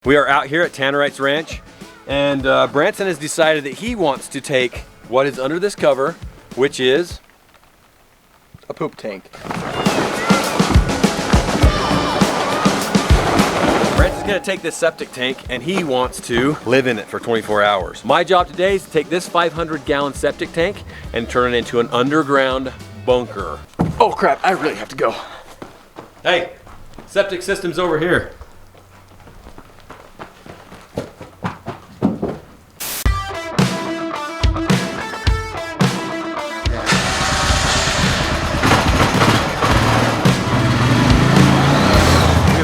We are out here at Tannerites Ranch, and Branson has decided that he wants to take what is under this cover, which is a poop tank. Branson's gonna take this septic tank and he wants to live in it for 24 hours. My job today is to take this 500-gallon septic tank and turn it into an underground bunker. Oh crap, I really have to go. Hey, septic system's over here.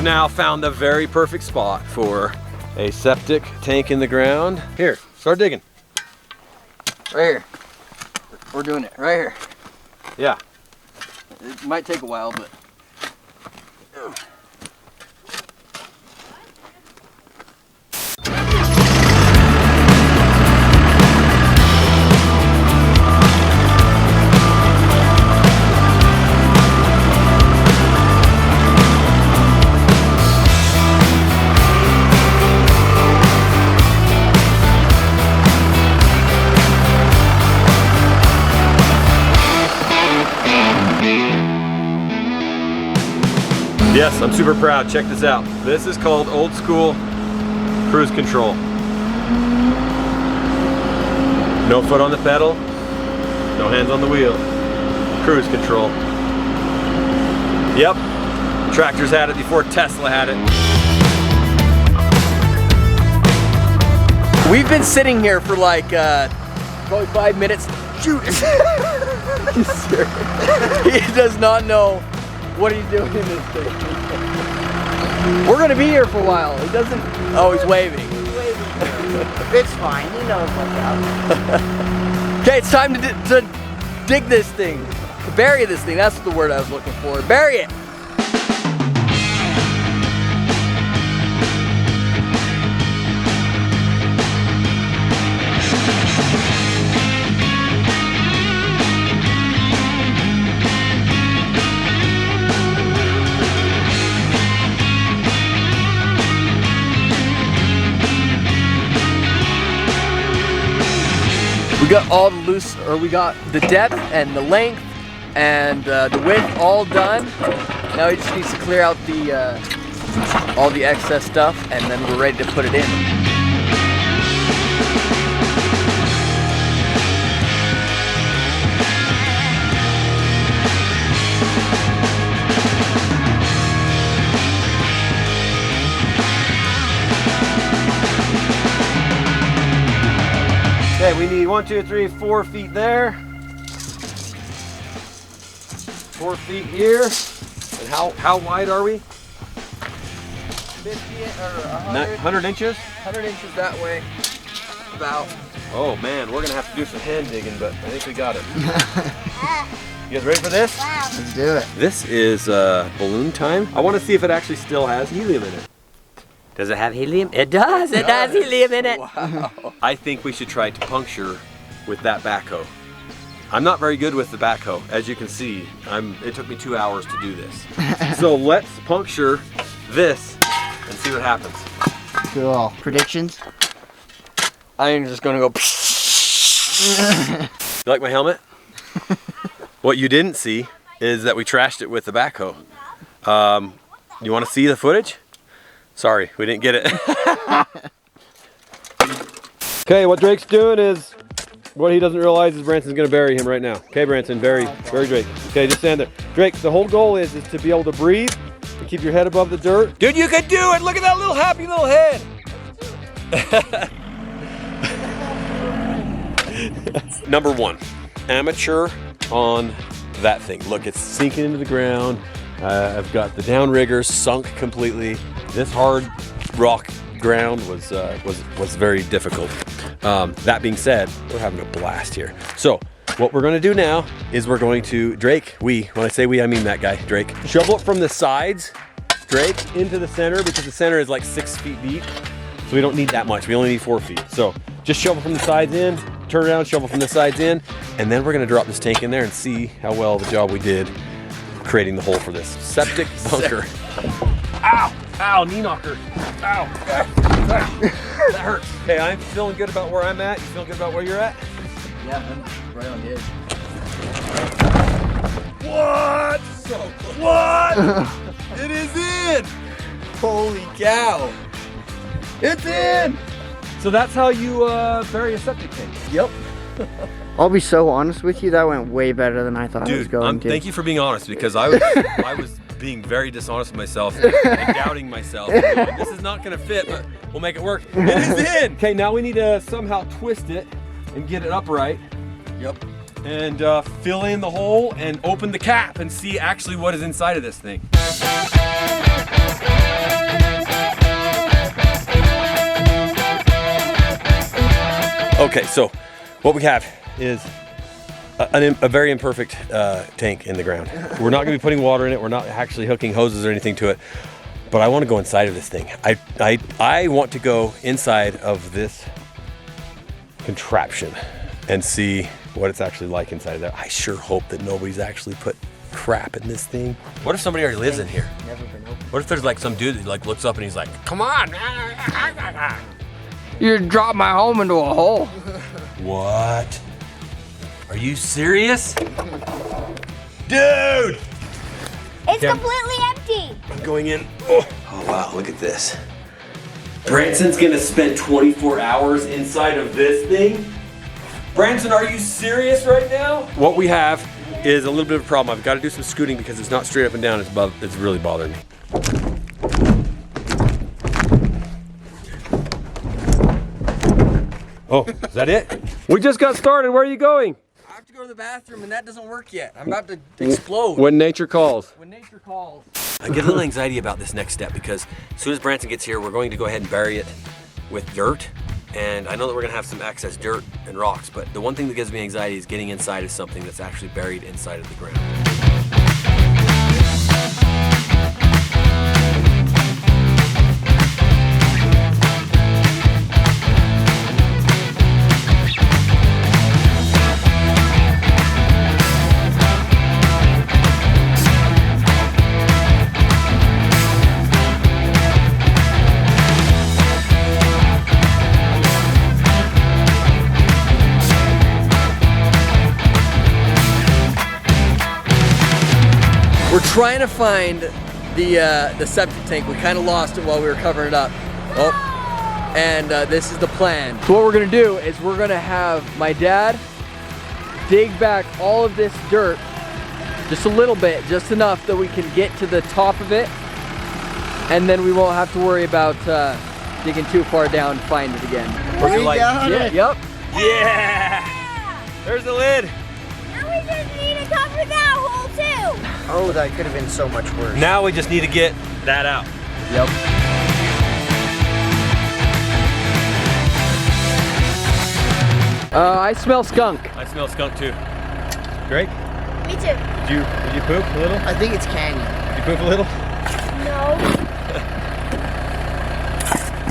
Now found the very perfect spot for a septic tank in the ground. Here, start digging. Right here. We're doing it right here. Yeah. It might take a while, but. Yes, I'm super proud. Check this out. This is called old school cruise control. No foot on the pedal, no hands on the wheel. Cruise control. Yep, tractors had it before Tesla had it. We've been sitting here for like probably 5 minutes. Shoot! He's serious. He does not know what he's doing in this thing. We're gonna be here for a while. He doesn't. Oh, he's waving. He's waving. It's fine. He knows what's up. Okay, it's time to dig this thing. To bury this thing. That's the word I was looking for. Bury it. We got all the loose, or we got the depth and the length and the width all done. Now he just needs to clear out the all the excess stuff, and then we're ready to put it in. Okay, we need 1, 2, 3, 4 feet there. 4 feet here. And how wide are we? 50 or 100 inches? 100 inches that way, about. Oh man, we're gonna have to do some hand digging, but I think we got it. You guys ready for this? Let's do it. This is balloon time. I want to see if it actually still has helium in it. Does it have helium? It does. It does helium in it. Wow. I think we should try to puncture with that backhoe. I'm not very good with the backhoe, as you can see. It took me 2 hours to do this. So let's puncture this and see what happens. Cool. Predictions? I'm just gonna go. You like my helmet? What you didn't see is that we trashed it with the backhoe. You want to see the footage? Sorry, we didn't get it. Okay, what Drake's doing is, what he doesn't realize is Branson's gonna bury him right now. Okay, Branson, bury Drake. Okay, just stand there. Drake, the whole goal is to be able to breathe and keep your head above the dirt. Dude, you can do it! Look at that little happy little head! Number 1, amateur on that thing. Look, it's sinking into the ground. I've got the downriggers sunk completely. This hard rock ground was very difficult. That being said, we're having a blast here. So what we're going to do now is we're going to, Drake, when I say we, I mean that guy, Drake, shovel it from the sides, Drake, into the center, because the center is like 6 feet deep. So we don't need that much. We only need 4 feet. So just shovel from the sides in, turn around, shovel from the sides in, and then we're going to drop this tank in there and see how well the job we did creating the hole for this septic bunker. Ow! Ow! Knee knocker! Ow! That hurt. Okay, I'm feeling good about where I'm at. You feeling good about where you're at? Yeah, I'm right on the edge. What? So close. What? It is in! Holy cow! It's in! So that's how you bury a septic tank. Yep. I'll be so honest with you, that went way better than I thought it was Dude, going to. thank you for being honest, because I was being very dishonest with myself and doubting myself. Going, this is not gonna fit, but we'll make it work. It is in! Okay, now we need to somehow twist it and get it upright. Yep. And fill in the hole and open the cap and see actually what is inside of this thing. Okay, so what we have is a very imperfect tank in the ground. We're not gonna be putting water in it. We're not actually hooking hoses or anything to it, but I wanna go inside of this thing. I want to go inside of this contraption and see what it's actually like inside of there. I sure hope that nobody's actually put crap in this thing. What if somebody already lives in here? Never been open. What if there's like some dude that like looks up and he's like, come on. You dropped my home into a hole. What? Are you serious? Dude! It's Yeah. completely empty. I'm going in. Oh wow, look at this. Branson's gonna spend 24 hours inside of this thing? Branson, are you serious right now? What we have is a little bit of a problem. I've got to do some scooting because it's not straight up and down. It's really bothering me. Oh, is that it? We just got started. Where are you going? I have to go to the bathroom and that doesn't work yet. I'm about to explode. When nature calls. When nature calls. I get a little anxiety about this next step because as soon as Branson gets here, we're going to go ahead and bury it with dirt. And I know that we're gonna have some excess dirt and rocks, but the one thing that gives me anxiety is getting inside of something that's actually buried inside of the ground. We're trying to find the septic tank. We kind of lost it while we were covering it up. Oh, and this is the plan. So what we're gonna do is we're gonna have my dad dig back all of this dirt, just a little bit, just enough that we can get to the top of it, and then we won't have to worry about digging too far down to find it again. What's it like? Yeah, yep. Yeah! There's the lid. Now we just need to cover that hole too. Oh, that could have been so much worse. Now we just need to get that out. Yep. I smell skunk. I smell skunk too. Great. Me too. Did you poop a little? I think it's candy. Did you poop a little? No.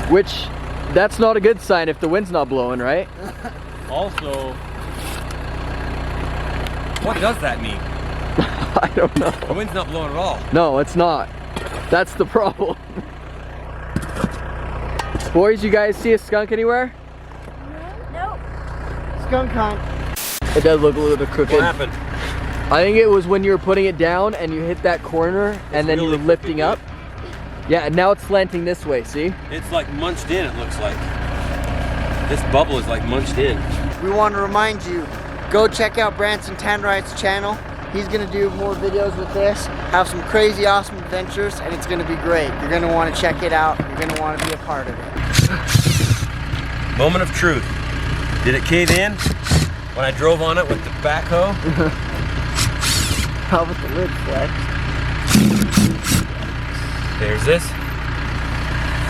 Which, that's not a good sign if the wind's not blowing, right? Also, what does that mean? I don't know. The wind's not blowing at all. No, it's not. That's the problem. Boys, you guys see a skunk anywhere? Nope. Skunk hunt. It does look a little bit crooked. What happened? I think it was when you were putting it down and you hit that corner and then you really were lifting crooked. up. Yeah, and now it's slanting this way, see? It's like munched in, it looks like. This bubble is like munched in. We want to remind you, go check out Branson Tannerites' channel. He's gonna do more videos with this, have some crazy awesome adventures, and it's gonna be great. You're gonna want to check it out. You're gonna want to be a part of it. Moment of truth. Did it cave in when I drove on it with the backhoe? How about the lid flex? There's this.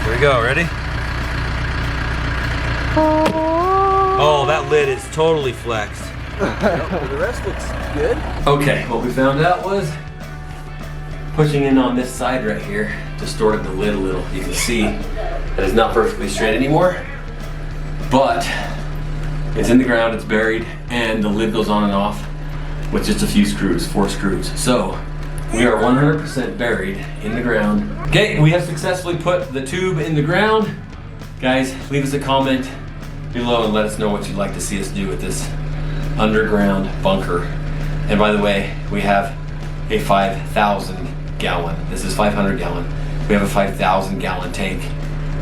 Here we go, ready? Oh, that lid is totally flexed. The rest looks good. Okay, what we found out was pushing in on this side right here distorted the lid a little. You can see that it's not perfectly straight anymore, but it's in the ground, it's buried, and the lid goes on and off with just a few screws, 4 screws. So we are 100% buried in the ground. Okay, we have successfully put the tube in the ground. Guys, leave us a comment below and let us know what you'd like to see us do with this underground bunker. And by the way, we have a 5,000 gallon, this is 500 gallon, we have a 5,000 gallon tank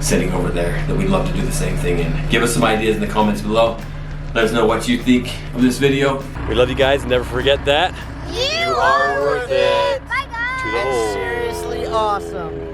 sitting over there that we'd love to do the same thing in. Give us some ideas in the comments below. Let us know what you think of this video. We love you guys, and never forget that You are worth it. Bye, guys. to the whole. Seriously awesome.